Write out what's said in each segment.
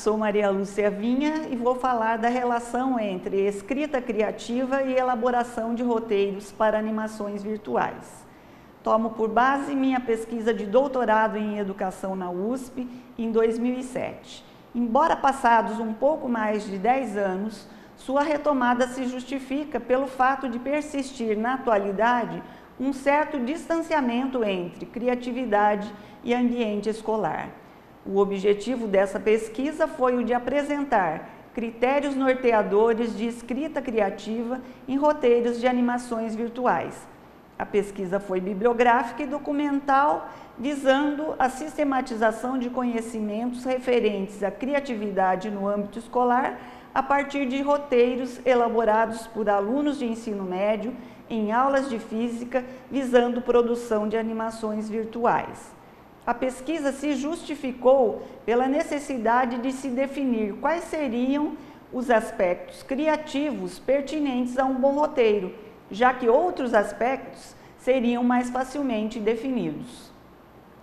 sou Maria Lúcia Vinha e vou falar da relação entre escrita criativa e elaboração de roteiros para animações virtuais. Tomo por base minha pesquisa de doutorado em educação na USP em 2007. Embora passados um pouco mais de 10 anos, sua retomada se justifica pelo fato de persistir na atualidade um certo distanciamento entre criatividade e ambiente escolar. O objetivo dessa pesquisa foi o de apresentar critérios norteadores de escrita criativa em roteiros de animações virtuais. A pesquisa foi bibliográfica e documental, visando a sistematização de conhecimentos referentes à criatividade no âmbito escolar a partir de roteiros elaborados por alunos de ensino médio em aulas de física, visando produção de animações virtuais. A pesquisa se justificou pela necessidade de se definir quais seriam os aspectos criativos pertinentes a um bom roteiro, já que outros aspectos seriam mais facilmente definidos.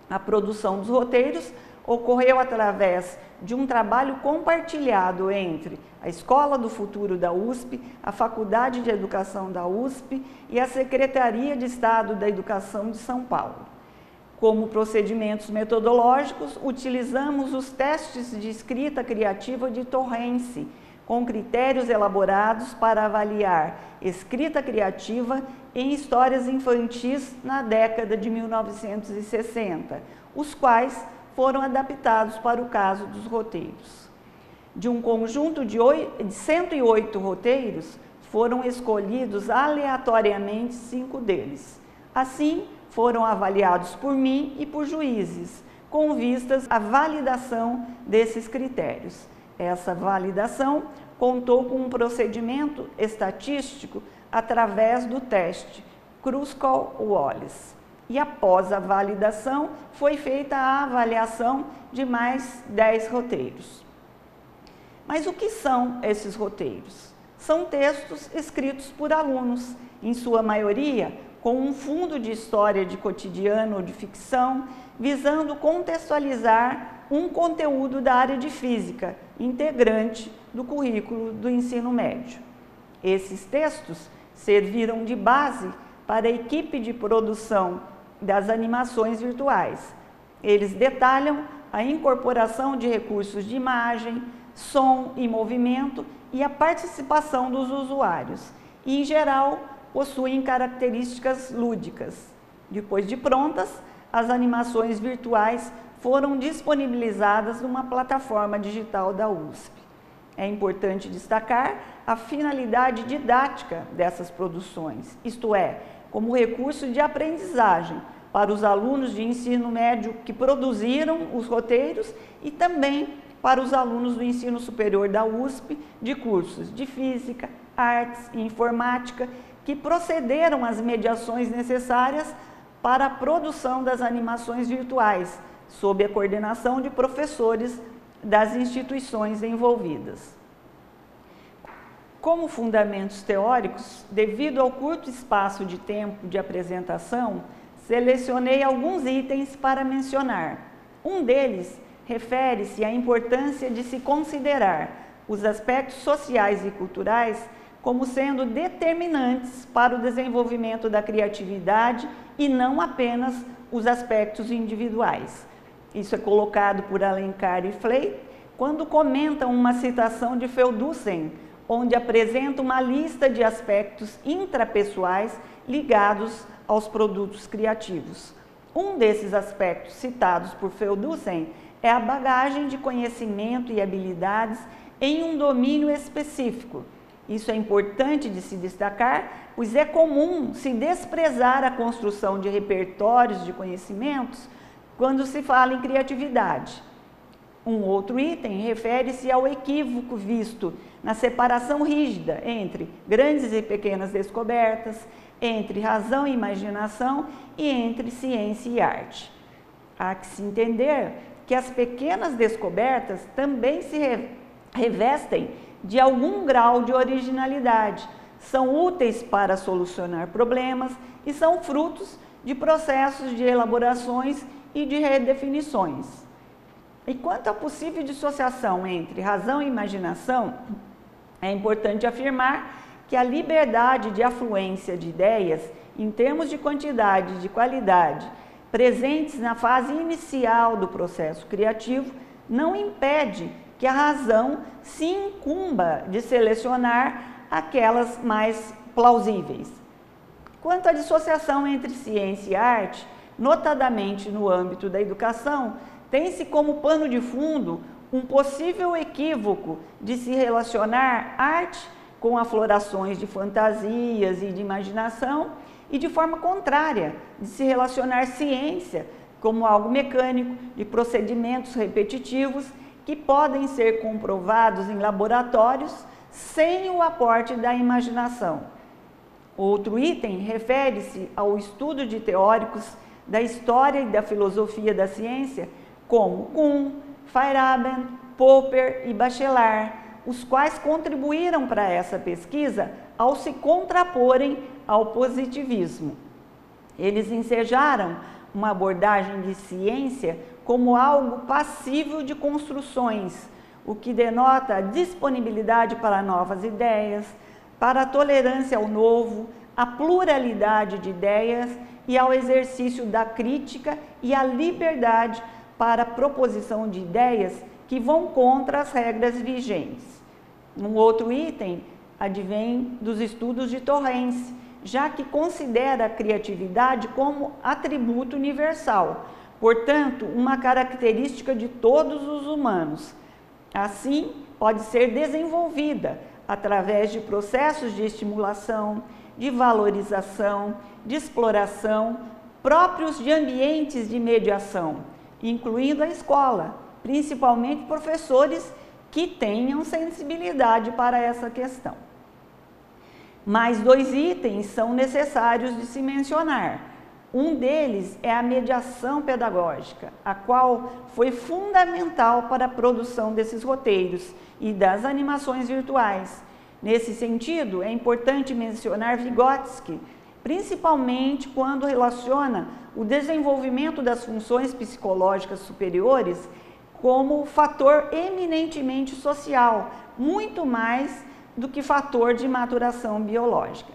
A produção dos roteiros ocorreu através de um trabalho compartilhado entre a Escola do Futuro da USP, a Faculdade de Educação da USP e a Secretaria de Estado da Educação de São Paulo. Como procedimentos metodológicos, utilizamos os testes de escrita criativa de Torrance, com critérios elaborados para avaliar escrita criativa em histórias infantis na década de 1960, os quais foram adaptados para o caso dos roteiros. De um conjunto de 108 roteiros, foram escolhidos aleatoriamente 5 deles. Assim, foram avaliados por mim e por juízes, com vistas à validação desses critérios. Essa validação contou com um procedimento estatístico através do teste Kruskal-Wallis. E após a validação, foi feita a avaliação de mais 10 roteiros. Mas o que são esses roteiros? São textos escritos por alunos, em sua maioria com um fundo de história de cotidiano ou de ficção, visando contextualizar um conteúdo da área de física, integrante do currículo do ensino médio. Esses textos serviram de base para a equipe de produção das animações virtuais. Eles detalham a incorporação de recursos de imagem, som e movimento e a participação dos usuários, e, em geral, possuem características lúdicas. Depois de prontas, as animações virtuais foram disponibilizadas numa plataforma digital da USP. É importante destacar a finalidade didática dessas produções, isto é, como recurso de aprendizagem para os alunos de ensino médio que produziram os roteiros e também para os alunos do ensino superior da USP de cursos de Física, Artes e Informática que procederam às mediações necessárias para a produção das animações virtuais, sob a coordenação de professores das instituições envolvidas. Como fundamentos teóricos, devido ao curto espaço de tempo de apresentação, selecionei alguns itens para mencionar. Um deles refere-se à importância de se considerar os aspectos sociais e culturais como sendo determinantes para o desenvolvimento da criatividade e não apenas os aspectos individuais. Isso é colocado por Alencar e Fley quando comentam uma citação de Feldussen, onde apresenta uma lista de aspectos intrapessoais ligados aos produtos criativos. Um desses aspectos citados por Feldussen é a bagagem de conhecimento e habilidades em um domínio específico. Isso é importante de se destacar, pois é comum se desprezar a construção de repertórios de conhecimentos quando se fala em criatividade. Um outro item refere-se ao equívoco visto na separação rígida entre grandes e pequenas descobertas, entre razão e imaginação e entre ciência e arte. Há que se entender que as pequenas descobertas também se revestem de algum grau de originalidade, são úteis para solucionar problemas e são frutos de processos de elaborações e de redefinições. E quanto à possível dissociação entre razão e imaginação, é importante afirmar que a liberdade de afluência de ideias, em termos de quantidade e de qualidade, presentes na fase inicial do processo criativo, não impede que a razão se incumba de selecionar aquelas mais plausíveis. Quanto à dissociação entre ciência e arte, notadamente no âmbito da educação, tem-se como pano de fundo um possível equívoco de se relacionar arte com aflorações de fantasias e de imaginação e, de forma contrária, de se relacionar ciência como algo mecânico, de procedimentos repetitivos que podem ser comprovados em laboratórios sem o aporte da imaginação. Outro item refere-se ao estudo de teóricos da história e da filosofia da ciência, como Kuhn, Feyerabend, Popper e Bachelard, os quais contribuíram para essa pesquisa ao se contraporem ao positivismo. Eles ensejaram uma abordagem de ciência como algo passível de construções, o que denota a disponibilidade para novas ideias, para a tolerância ao novo, a pluralidade de ideias e ao exercício da crítica e a liberdade para a proposição de ideias que vão contra as regras vigentes. Um outro item advém dos estudos de Torrance, já que considera a criatividade como atributo universal, portanto, uma característica de todos os humanos. Assim, pode ser desenvolvida através de processos de estimulação, de valorização, de exploração, próprios de ambientes de mediação, incluindo a escola, principalmente professores que tenham sensibilidade para essa questão. Mais dois itens são necessários de se mencionar. Um deles é a mediação pedagógica, a qual foi fundamental para a produção desses roteiros e das animações virtuais. Nesse sentido, é importante mencionar Vygotsky, principalmente quando relaciona o desenvolvimento das funções psicológicas superiores como fator eminentemente social, muito mais do que fator de maturação biológica.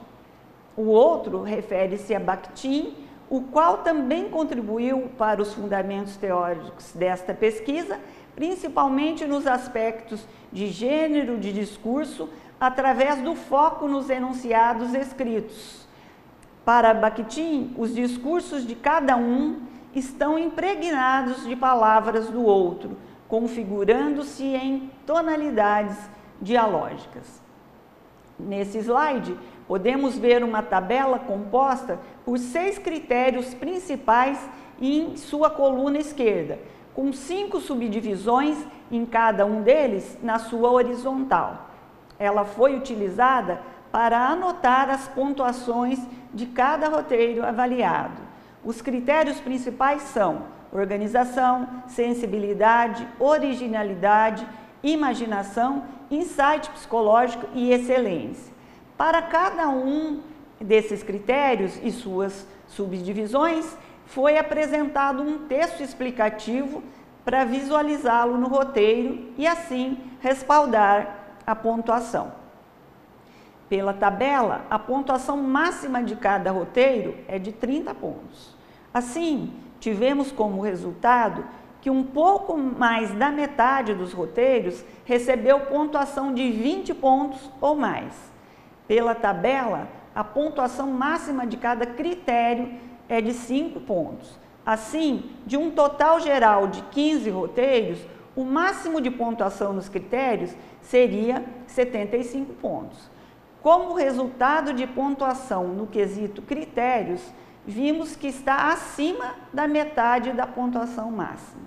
O outro refere-se a Bakhtin, o qual também contribuiu para os fundamentos teóricos desta pesquisa, principalmente nos aspectos de gênero, de discurso, através do foco nos enunciados escritos. Para Bakhtin, os discursos de cada um estão impregnados de palavras do outro, configurando-se em tonalidades dialógicas. Nesse slide, podemos ver uma tabela composta por 6 critérios principais em sua coluna esquerda, com 5 subdivisões em cada um deles na sua horizontal. Ela foi utilizada para anotar as pontuações de cada roteiro avaliado. Os critérios principais são organização, sensibilidade, originalidade, imaginação, insight psicológico e excelência. Para cada um desses critérios e suas subdivisões, foi apresentado um texto explicativo para visualizá-lo no roteiro e assim respaldar a pontuação. Pela tabela, a pontuação máxima de cada roteiro é de 30 pontos. Assim, tivemos como resultado que um pouco mais da metade dos roteiros recebeu pontuação de 20 pontos ou mais. Pela tabela, a pontuação máxima de cada critério é de 5 pontos. Assim, de um total geral de 15 roteiros, o máximo de pontuação nos critérios seria 75 pontos. Como resultado de pontuação no quesito critérios, vimos que está acima da metade da pontuação máxima.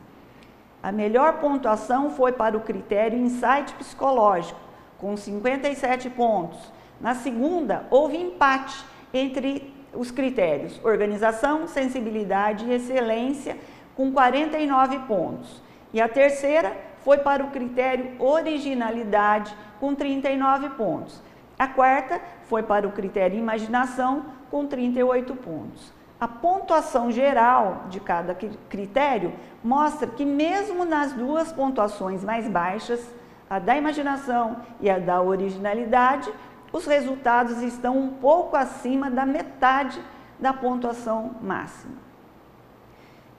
A melhor pontuação foi para o critério insight psicológico, com 57 pontos. Na segunda, houve empate entre os critérios organização, sensibilidade e excelência, com 49 pontos. E a terceira foi para o critério originalidade, com 39 pontos. A quarta foi para o critério imaginação, com 38 pontos. A pontuação geral de cada critério mostra que mesmo nas duas pontuações mais baixas, a da imaginação e a da originalidade, os resultados estão um pouco acima da metade da pontuação máxima.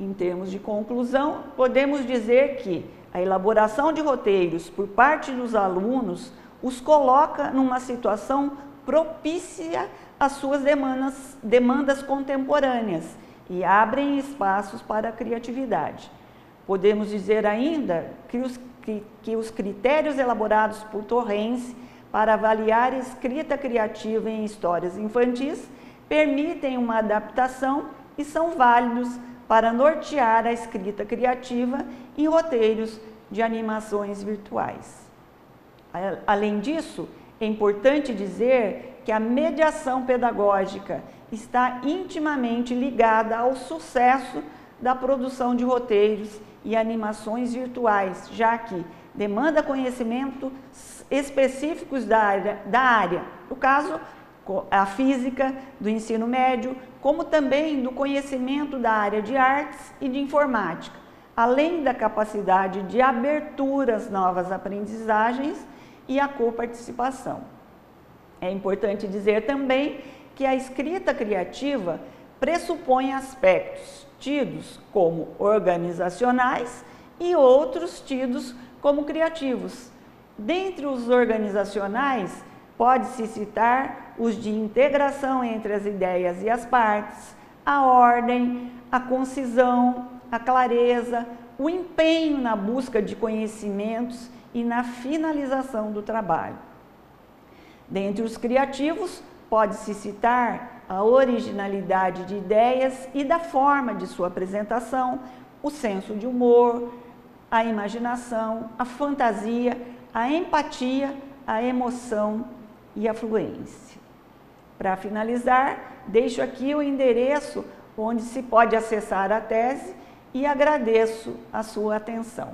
Em termos de conclusão, podemos dizer que a elaboração de roteiros por parte dos alunos os coloca numa situação propícia às suas demandas contemporâneas e abrem espaços para a criatividade. Podemos dizer ainda que os critérios elaborados por Torrens para avaliar escrita criativa em histórias infantis permitem uma adaptação e são válidos para nortear a escrita criativa em roteiros de animações virtuais. Além disso, é importante dizer que a mediação pedagógica está intimamente ligada ao sucesso da produção de roteiros e animações virtuais, já que demanda conhecimentos específicos da área, no caso, a física, do ensino médio, como também do conhecimento da área de artes e de informática, além da capacidade de abertura às novas aprendizagens e a coparticipação. É importante dizer também que a escrita criativa pressupõe aspectos tidos como organizacionais e outros tidos como criativos. Dentre os organizacionais, pode-se citar os de integração entre as ideias e as partes, a ordem, a concisão, a clareza, o empenho na busca de conhecimentos e na finalização do trabalho. Dentre os criativos, pode-se citar a originalidade de ideias e da forma de sua apresentação, o senso de humor, a imaginação, a fantasia, a empatia, a emoção e a fluência. Para finalizar, deixo aqui o endereço onde se pode acessar a tese e agradeço a sua atenção.